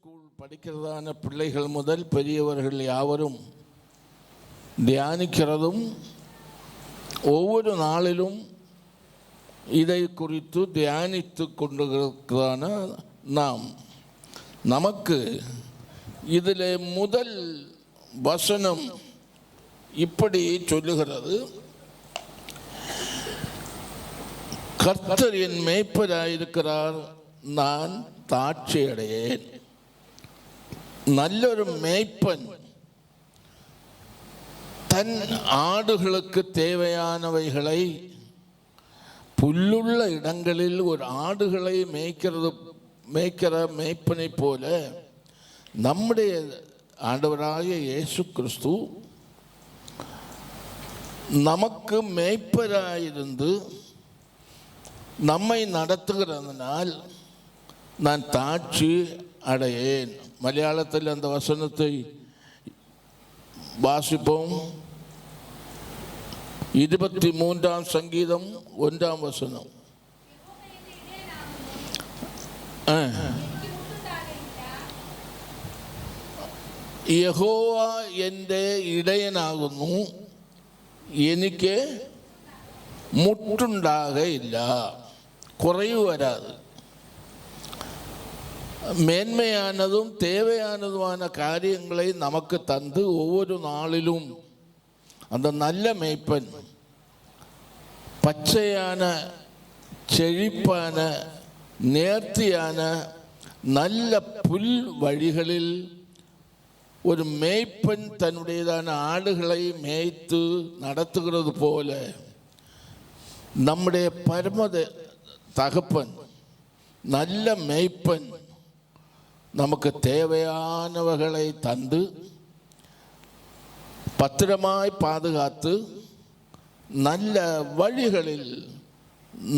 School படிக்கிறதான பிள்ளைகள் முதல் பெரியவர்கள் யாவரும் தியானிக்கிறதும் ஒவ்வொரு நாளிலும் இதை குறித்து தியானித்து கொண்டிருக்கிறதான நமக்கு இதில் முதல் வசனம் இப்படி சொல்லுகிறது: கர்த்தர் என் மேய்ப்பராயிருக்கிறார், நான் தாட்சி அடையேன். நல்லொரு மேய்ப்பன் தன் ஆடுகளுக்கு தேவையானவைகளை புல்லுள்ள இடங்களில் ஒரு ஆடுகளை மேய்க்கிற மேய்ப்பனை போல நம்முடைய ஆண்டவராகிய இயேசு கிறிஸ்து நமக்கு மேய்ப்பராயிருந்து நம்மை நடத்துகிறதுனால் நான் தாட்சி அடையேன். மலையாளத்தில் அந்த வசனத்தை வாசிப்போம். 23ஆம் சங்கீதம் 1ஆம் வசனம். യഹോവ എൻ്റെ ഇടയനാകുന്നു, എനിക്ക് മുട്ടുണ്ടാകയില്ല. കുറവ് വരാതെ மேன்மையானதும் தேவையானதுமான காரியங்களை நமக்கு தந்து ஒவ்வொரு நாளிலும் அந்த நல்ல மேய்ப்பன் பச்சையான செழிப்பான நேர்த்தியான நல்ல புல் வழிகளில் ஒரு மேய்ப்பன் தன்னுடையதான ஆடுகளை மேய்த்து நடத்துகிறது போல நம்முடைய பரம தகப்பன் நல்ல மேய்ப்பன் நமக்கு தேவையானவர்களை தந்து பத்திரமாய் பாதுகாத்து நல்ல வழிகளில்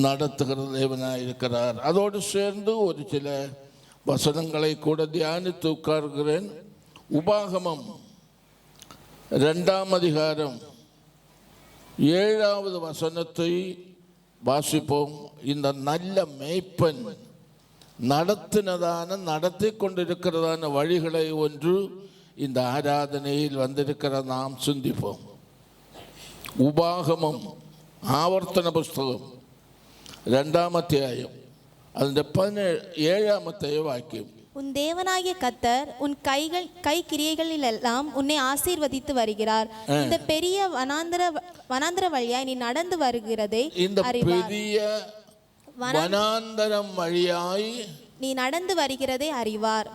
நடத்துகிற தேவனாயிருக்கிறார். அதோடு சேர்ந்து ஒரு சில வசனங்களை கூட தியானித்து உட்கார்கிறேன். உபாகமம் 2ஆம் அதிகாரம் 7வது வசனத்தை வாசிப்போம். இந்த நல்ல மேய்ப்பன் நடத்தி கொண்டிருக்கிறதான வழிகளை ஒன்று இந்த ஆராதனையில் வந்திருக்கிற நாம் சிந்திப்போம். உபாகமம் ஆவர்த்தன புஸ்தகம் 2ஆம் அத்தியாயம் அதில் 17ஆம் வாக்கியம். உன் தேவனாகிய கர்த்தர் உன் கை கிரியைகளில் எல்லாம் உன்னை ஆசீர்வதித்து வருகிறார். இந்த பெரிய வனாந்தர வழியாய் நீ நடந்து வருகிறதை வனாந்தரம் வழியாய் நீ நடந்து வருகிறதை அறிவார்.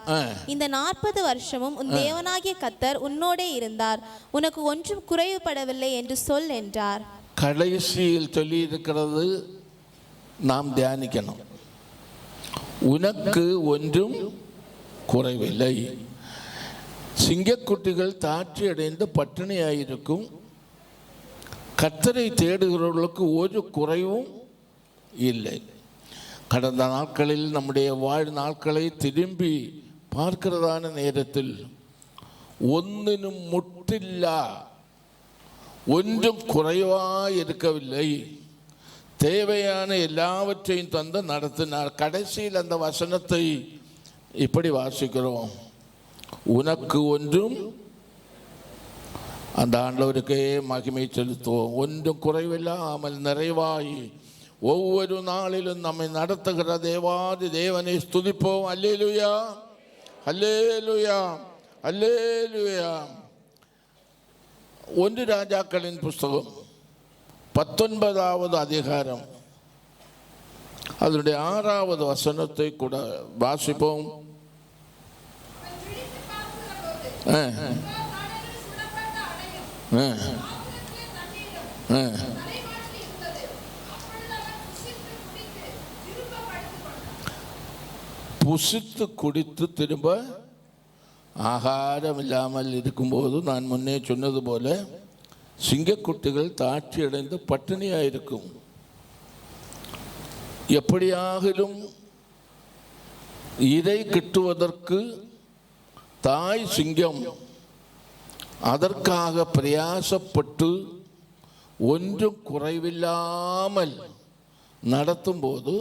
இந்த 40 வருஷமும் உன் தேவனாகிய கர்த்தர் உன்னோடே இருந்தார், உனக்கு ஒன்றும் குறைவுபடவில்லை என்று சொல் என்றார். கடைசியில் சொல்லி இருக்கிறது நாம் தியானிக்கணும். உனக்கு ஒன்றும் குறைவில்லை. சிங்கக்குட்டிகள் தாட்சி அடைந்து பட்டினியாயிருக்கும். கர்த்தரை தேடுகிறவர்களுக்கு ஒரு குறைவும் இல்லை. கடந்த நாட்களில் நம்முடைய நாட்களை திரும்பி பார்க்கிறதான நேரத்தில் ஒன்றினும் முட்டில்ல, ஒன்றும் குறைவாக இருக்கவில்லை. தேவையான எல்லாவற்றையும் தந்து நடத்தினார். கடைசியில் அந்த வசனத்தை இப்படி வாசிக்கிறோம்: உனக்கு ஒன்றும், அந்த ஆண்டவருக்கே மகிமை செலுத்துவோம். ஒன்றும் குறைவில்லாமல் நிறைவாய் ஒவ்வொரு நாளிலும் நம்மை நடத்துகிற தேவாதி தேவனை ஸ்துதிப்போம். அல்லேலூயா, அல்லேலூயா, அல்லேலூயா. 1 ராஜாக்களின் புஸ்தகம் 19வது அதிகாரம் அதனுடைய 6வது வசனத்தை கூட வாசிப்போம். புசித்து குடித்து திரும்ப ஆகாரம் இல்லாமல் இருக்கும்போது, நான் முன்னே சொன்னது போல சிங்கக்குட்டிகள் தாட்சி அடைந்து பட்டினியாயிருக்கும். எப்படியாகிலும் இதை கிட்டுவதற்கு தாய் சிங்கம் அதற்காக பிரயாசப்பட்டு ஒன்றும் குறைவில்லாமல் நடத்தும் போது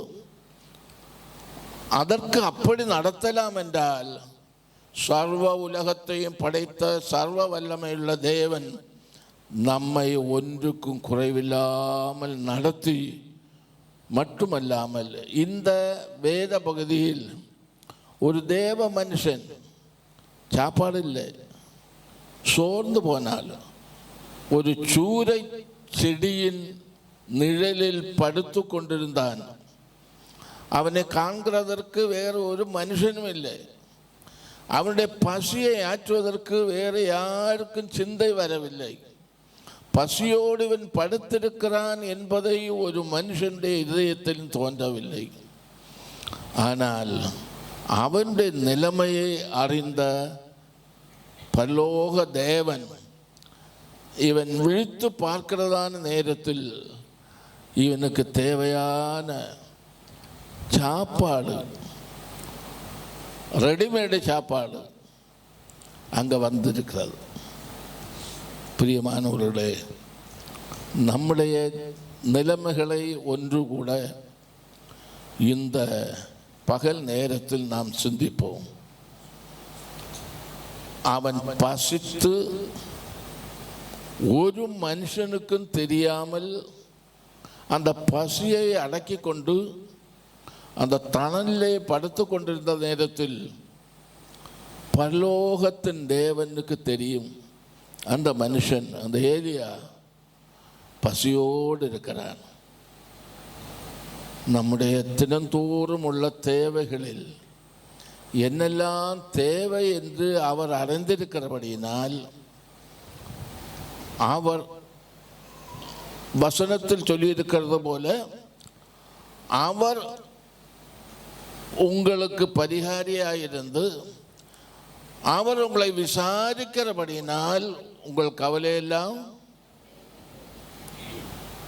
அதற்கு அப்படி நடத்தலாம் என்றால் சர்வ உலகத்தையும் படைத்த சர்வ வல்லமையுள்ள தேவன் நம்மை ஒன்றுக்கும் குறைவில்லாமல் நடத்தி மட்டுமல்லாமல் இந்த வேத பகுதியில் ஒரு தேவ மனுஷன் சாப்பாடு இல்லை, சோர்ந்து போனால் ஒரு சூறை செடியின் நிழலில் படுத்து கொண்டிருந்தான். அவனை காண்கிறதற்கு வேறு ஒரு மனுஷனும் இல்லை. அவனுடைய பசியை ஆற்றுவதற்கு வேறு யாருக்கும் சிந்தை வரவில்லை. பசியோடு இவன் படுத்திருக்கிறான் என்பதை ஒரு மனுஷனுடைய இதயத்தில் தோன்றவில்லை. ஆனால் அவனுடைய நிலைமையை அறிந்த பரலோக தேவன் இவன் விழித்து பார்க்கிறதான நேரத்தில் இவனுக்கு தேவையான சாப்பாடு, ரெடிமேடு சாப்பாடு அங்கே வந்திருக்கிறது. பிரியமானவர்களே, நம்முடைய நிலைமைகளை ஒன்று கூட இந்த பகல் நேரத்தில் நாம் சிந்திப்போம். அவன் பசித்து ஒரு மனுஷனுக்கும் தெரியாமல் அந்த பசியை அடக்கி கொண்டு அந்த தணலிலே படுத்து கொண்டிருந்த நேரத்தில் பரலோகத்தின் தேவனுக்கு தெரியும் அந்த மனுஷன், அந்த ஏலியா பசியோடு இருக்கிறான். நம்முடைய தினந்தோறும் உள்ள தேவைகளில் என்னெல்லாம் தேவை என்று அவர் அறிந்திருக்கிறபடியினால் அவர் வசனத்தில் சொல்லியிருக்கிறது போல அவர் உங்களுக்கு பரிகாரியாயிருந்து அவர் உங்களை விசாரிக்கிறபடியினால் உங்கள் கவலையெல்லாம்,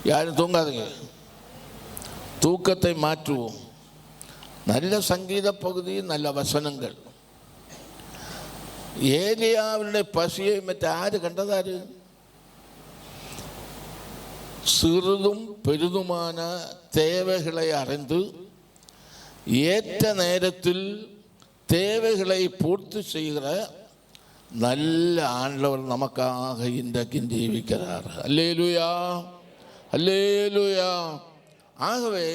யாரும் தூங்காதுங்க, தூக்கத்தை மாற்றுவோம். நல்ல சங்கீத பகுதி, நல்ல வசனங்கள். ஏலியாவுடைய பசியை மற்ற ஆறு கண்டதாரு? சிறிதும் பெரிதுமான தேவைகளை அறிந்து ஏற்ற நேரத்தில் தேவைகளை பூர்த்தி செய்கிற நல்ல ஆண்டவர் நமக்காக இன்றைக்கு ஜீவிக்கிறார். அல்லேலூயா, அல்லேலூயா. ஆகவே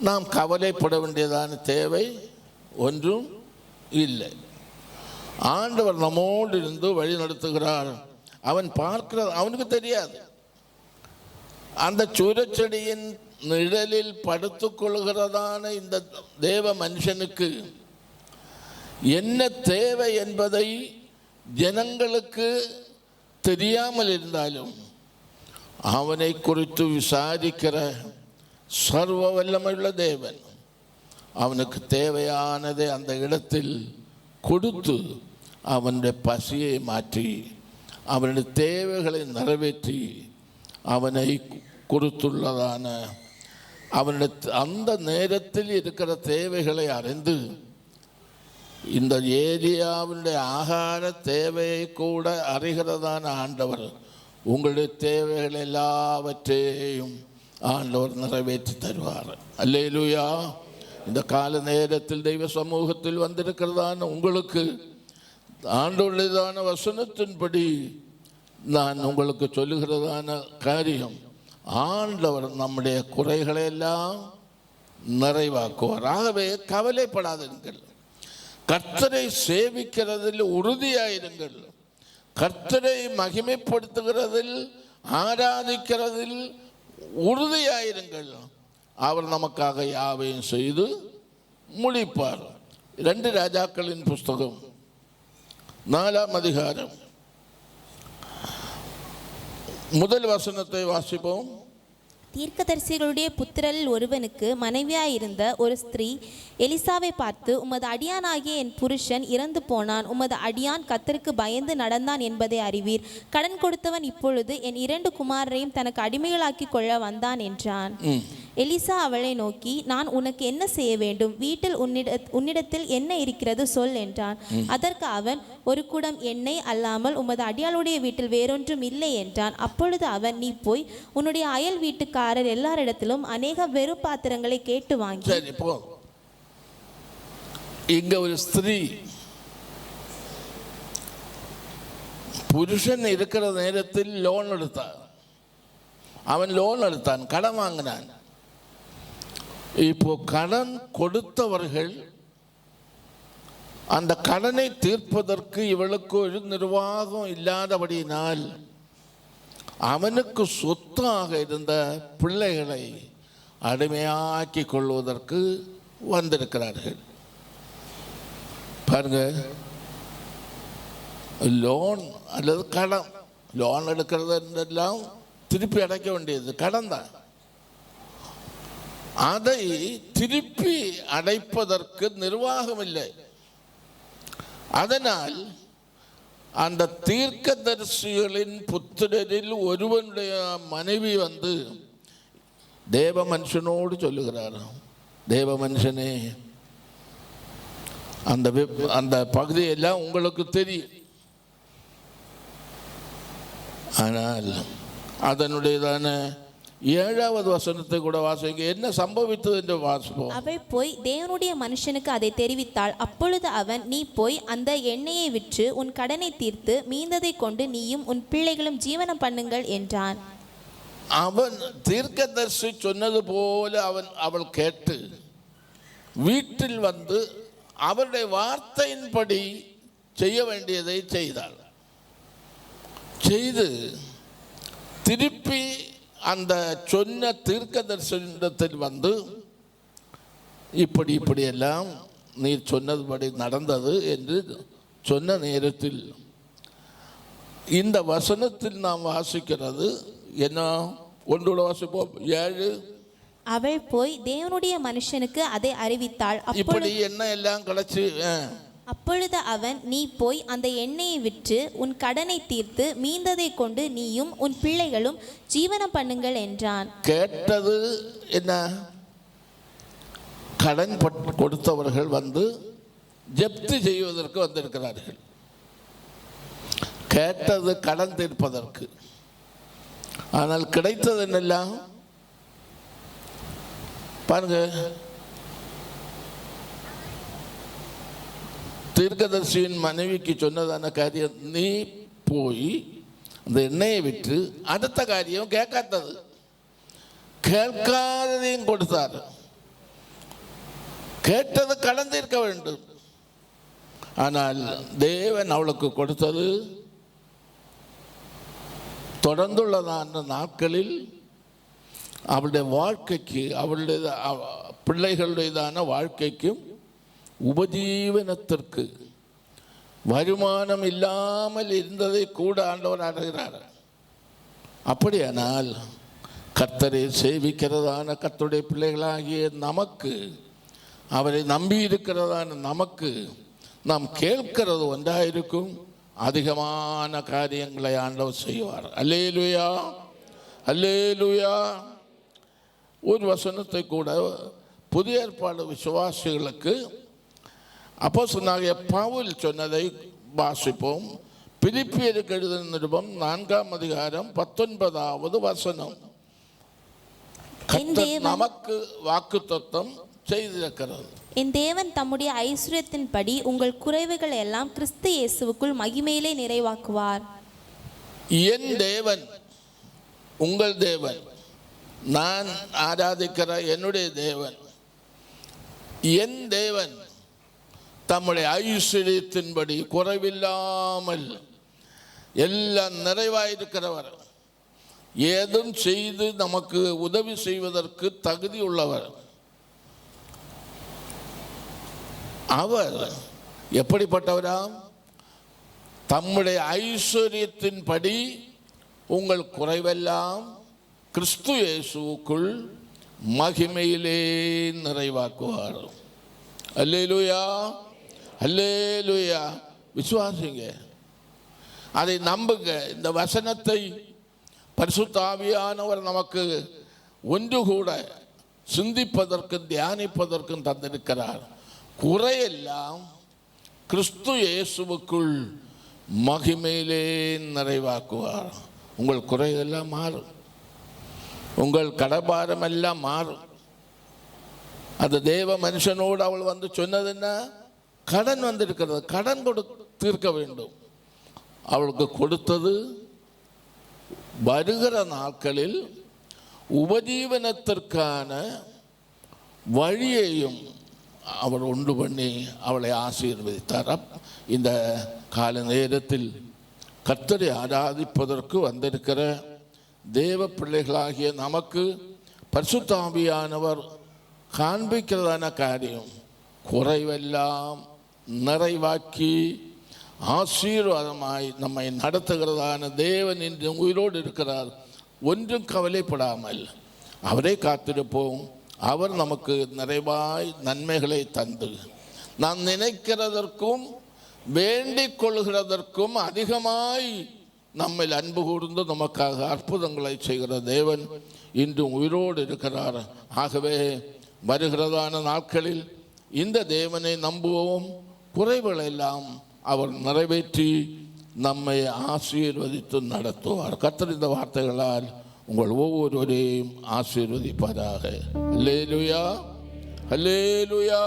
நாம் கவலைப்பட வேண்டியதான தேவை ஒன்றும் இல்லை. ஆண்டவர் நம்மோடு இருந்து வழி நடத்துகிறார். அவன் பார்க்கிற, அவனுக்கு தெரியாது. அந்த சூரச்செடியின் நிழலில் படுத்துக் கொள்கிறதான இந்த தேவ மனுஷனுக்கு என்ன தேவை என்பதை ஜனங்களுக்கு தெரியாமல் இருந்தாலும் அவனை குறித்து விசாரிக்கிற சர்வ வல்லமையுள்ள தேவன் அவனுக்கு தேவையானதை அந்த இடத்தில் கொடுத்து அவனுடைய பசியை மாற்றி அவனுடைய தேவைகளை நிறைவேற்றி அவனை கொடுத்துள்ளதான அவனுடைய அந்த நேரத்தில் இருக்கிற தேவைகளை அறிந்து இந்த ஏலியாவுடைய ஆகார தேவையை கூட அறிகிறதான ஆண்டவர் உங்களுடைய தேவைகள் எல்லாவற்றையும் ஆண்டவர் நிறைவேற்றி தருவார். அல்லேலூயா. இந்த கால நேரத்தில் தெய்வ சமூகத்தில் வந்திருக்கிறதான உங்களுக்கு ஆண்டவருடையதான வசனத்தின்படி நான் உங்களுக்கு சொல்லுகிறதான காரியம், ஆண்டவர் நம்முடைய குறைகளை எல்லாம் நிறைவாக்குவார். ஆகவே கவலைப்படாதீர்கள். கர்த்தரை சேவிக்கிறதில் உறுதியாயிருங்கள். கர்த்தரை மகிமைப்படுத்துகிறதில், ஆராதிக்கிறதில் உறுதியாயிருங்கள். அவர் நமக்காக யாவையும் செய்து முடிப்பார். 2 ராஜாக்களின் புஸ்தகம் 4ஆம் அதிகாரம் முதல் வசனத்தை வாசிப்போம். தீர்க்கதரிசிகளுடைய புத்திரரில் ஒருவனுக்கு மனைவியாயிருந்த ஒரு ஸ்திரீ எலிசாவை பார்த்து, உமது அடியானாகிய என் புருஷன் இறந்து போனான், உமது அடியான் கர்த்தருக்கு பயந்து நடந்தான் என்பதை அறிவீர். கடன் கொடுத்தவன் இப்பொழுது என் 2 குமாரரையும் தனக்கு அடிமைகளாக்கி கொள்ள வந்தான் என்றான். எலிசா அவளை நோக்கி, நான் உனக்கு என்ன செய்ய வேண்டும்? வீட்டில் உன்னிடத்தில் என்ன இருக்கிறது சொல் என்றான். அதற்கு அவன், ஒரு குடம் எண்ணெய் அல்லாமல் உமது அடியாளுடைய வீட்டில் வேறொன்றும் இல்லை என்றான். அப்பொழுது அவன், நீ போய் உன்னுடைய அயல் வீட்டுக்காரர் எல்லாரிடத்திலும் அநேக வெறும் பாத்திரங்களை கேட்டு வாங்கி. இங்க ஒரு ஸ்திரீ புருஷன் இருக்கிற நேரத்தில் லோன் எடுத்தான். அவன் லோன் எடுத்தான், கடன் வாங்கினான். இப்போ கடன் கொடுத்தவர்கள் அந்த கடனை தீர்ப்பதற்கு இவளுக்கு ஒரு நிர்வாகம் இல்லாதபடியினால் அவனுக்கு சொத்தாக இருந்த பிள்ளைகளை அடிமையாக்கி கொள்வதற்கு வந்திருக்கிறார்கள். பாருங்க, லோன் அல்லது கடன், லோன் எடுக்கிறது எல்லாம் திருப்பி அடைக்க வேண்டியது கடன் தான். அதை திருப்பி அடைப்பதற்கு நிர்வாகம் இல்லை. அதனால் அந்த தீர்க்கதரிசிகளின் புத்திரரில் ஒருவனுடைய மனைவி வந்து தேவ மனுஷனோடு சொல்லுகிறார், தேவ மனுஷனே, அந்த பகுதியெல்லாம் உங்களுக்கு தெரியும். ஆனால் அதனுடையதான 7வது வசனத்தை கூட வாசிங்க. என்ன சம்பவித்தது என்று வாசிப்போம். அவள் போய் தேவனுடைய மனுஷனுக்கு அதை தெரிவித்தாள். அப்பொழுது அவன், நீ போய் அந்த எண்ணெயை விற்று உன் கடனை தீர்த்து மீந்ததை கொண்டு நீயும் உன் பிள்ளைகளும் ஜீவனம் பண்ணுங்கள் என்றான். அவன் தீர்க்கதரிசி சொன்னது போல அவள் கேட்டு வீட்டில் வந்து அவருடைய வார்த்தையின்படி செய்ய வேண்டியதை செய்தாள். செய்து திருப்பி அந்த சொன்ன தீர்க்கதரிசனத்தில் வந்து இப்படியெல்லாம் நீர் சொன்னதுபடி நடந்தது என்று சொன்ன நேரத்தில் இந்த வசனத்தில் நாம் வாசிக்கிறது என்ன? ஒன்றோட வாசிப்போம். 7. அவள் போய் தேவனுடைய மனுஷனுக்கு அதை அறிவித்தாள். இப்படி என்ன எல்லாம் கிடைச்சு. அப்பொழுது அவன், நீ போய் அந்த எண்ணெயை விற்று உன் கடனை தீர்த்து மீந்ததை கொண்டு நீயும் உன் பிள்ளைகளும் ஜீவனம் பண்ணுங்கள் என்றான். கேட்டது என்ன? கடன் கொடுத்தவர்கள் வந்து ஜப்தி செய்வதற்கு வந்திருக்கிறார்கள். கேட்டது கடன் தீர்ப்பதற்கு. ஆனால் கிடைத்தது என்னெல்லாம் பாருங்க. தீர்க்கதரிசியின் மனைவிக்கு சொன்னதான காரியம், நீ போய் அந்த எண்ணெயை விற்று, அடுத்த காரியம் கேட்காதது, கேட்காததையும் கொடுத்தார். கேட்டது கடன் தீர்க்க வேண்டும். ஆனால் தேவன் அவளுக்கு கொடுத்தது தொடர்ந்துள்ளதான நாட்களில் அவளுடைய வாழ்க்கைக்கு, அவளுடைய பிள்ளைகளுடையதான வாழ்க்கைக்கும் உபஜீவனத்திற்கு வருமானம் இல்லாமல் இருந்ததை கூட ஆண்டவர் அடைகிறார். அப்படியானால் கர்த்தரை சேவிக்கிறதான கர்த்தருடைய பிள்ளைகளாகிய நமக்கு, அவரை நம்பி இருக்கிறதான நமக்கு, நாம் கேட்கிறது ஒன்றாயிருக்கும், அதிகமான காரியங்களை ஆண்டவர் செய்வார். அல்லேலூயா, அல்லேலூயா. ஒரு வசனத்தை கூட புதிய ஏற்பாடு விசுவாசிகளுக்கு அப்போஸ்தலனாகிய பவுல் சொன்னதை வாசிப்போம். பிலிப்பியருக்கு எழுதின நிருபம் 4ஆம் அதிகாரம் 19வது வசனம். கர்த்தர் நமக்கு வாக்குத்தத்தம் செய்திருக்கிறது. என் தேவன் தம்முடைய ஐஸ்வரியத்தின்படி உங்கள் குறைவுகள் எல்லாம் கிறிஸ்து இயேசுவுக்குள் மகிமையிலே நிறைவாக்குவார். என் தேவன், உங்கள் தேவன், நான் ஆராதிக்கிற என்னுடைய தேவன், என் தேவன் தம்முடைய ஐஸ்வரியத்தின்படி குறைவில்லாமல் எல்லாம் நிறைவாயிருக்கிறவர், ஏதும் செய்து நமக்கு உதவி செய்வதற்கு தகுதி உள்ளவர். அவர் எப்படிப்பட்டவராம்? தம்முடைய ஐஸ்வரியத்தின்படி உங்கள் குறைவெல்லாம் கிறிஸ்து இயேசுவுக்குள் மகிமையிலே நிறைவாக்குவார். அல்லேலூயா, அல்லேலூயா. விசுவாசிங்க, அதை நம்புங்க. இந்த வசனத்தை பரிசுத்த ஆவியானவர் நமக்கு ஒன்று கூட சிந்திப்பதற்கும் தியானிப்பதற்கும் தந்திருக்கிறார். குறையெல்லாம் கிறிஸ்து இயேசுவுக்குள் மகிமையிலே நிறைவாக்குவார். உங்கள் குறையெல்லாம் மாறும், உங்கள் கடபாரம் எல்லாம் மாறும். அந்த தேவ மனுஷனோடு அவள் வந்து சொன்னது என்ன? கடன் வந்திருக்கிறது, கடன் தீர்க்க வேண்டும். அவளுக்கு கொடுத்தது வருகிற நாட்களில் உபஜீவனத்திற்கான வழியையும் அவர் உண்டு பண்ணி அவளை ஆசீர்வதித்தார். இந்த கால நேரத்தில் கர்த்தரை ஆராதிப்பதற்கு வந்திருக்கிற தேவ பிள்ளைகளாகிய நமக்கு பரிசுத்த ஆவியானவர் காண்பிக்கிறதான காரியம் குறைவெல்லாம் நிறைவாக்கி ஆசீர்வாதமாய் நம்மை நடத்துகிறதான தேவன் இன்று உயிரோடு இருக்கிறார். ஒன்றும் கவலைப்படாமல் அவரை காத்திருப்போம். அவர் நமக்கு நிறைவாய் நன்மைகளை தந்து நாம் நினைக்கிறதற்கும் வேண்டிக் கொள்கிறதற்கும் அதிகமாய் நம்மை அன்பு கூர்ந்து நமக்காக அற்புதங்களை செய்கிற தேவன் இன்று உயிரோடு இருக்கிறார். ஆகவே வருகிறதான நாட்களில் இந்த தேவனை நம்புவோம். குறைவுகளெல்லாம் அவர் நிறைவேற்றி நம்மை ஆசீர்வதித்து நடத்துவார். கர்த்தர் இந்த வார்த்தைகளால் உங்கள் ஒவ்வொருவரையும் ஆசீர்வதிப்பாராக. அல்லேலூயா, அல்லேலூயா.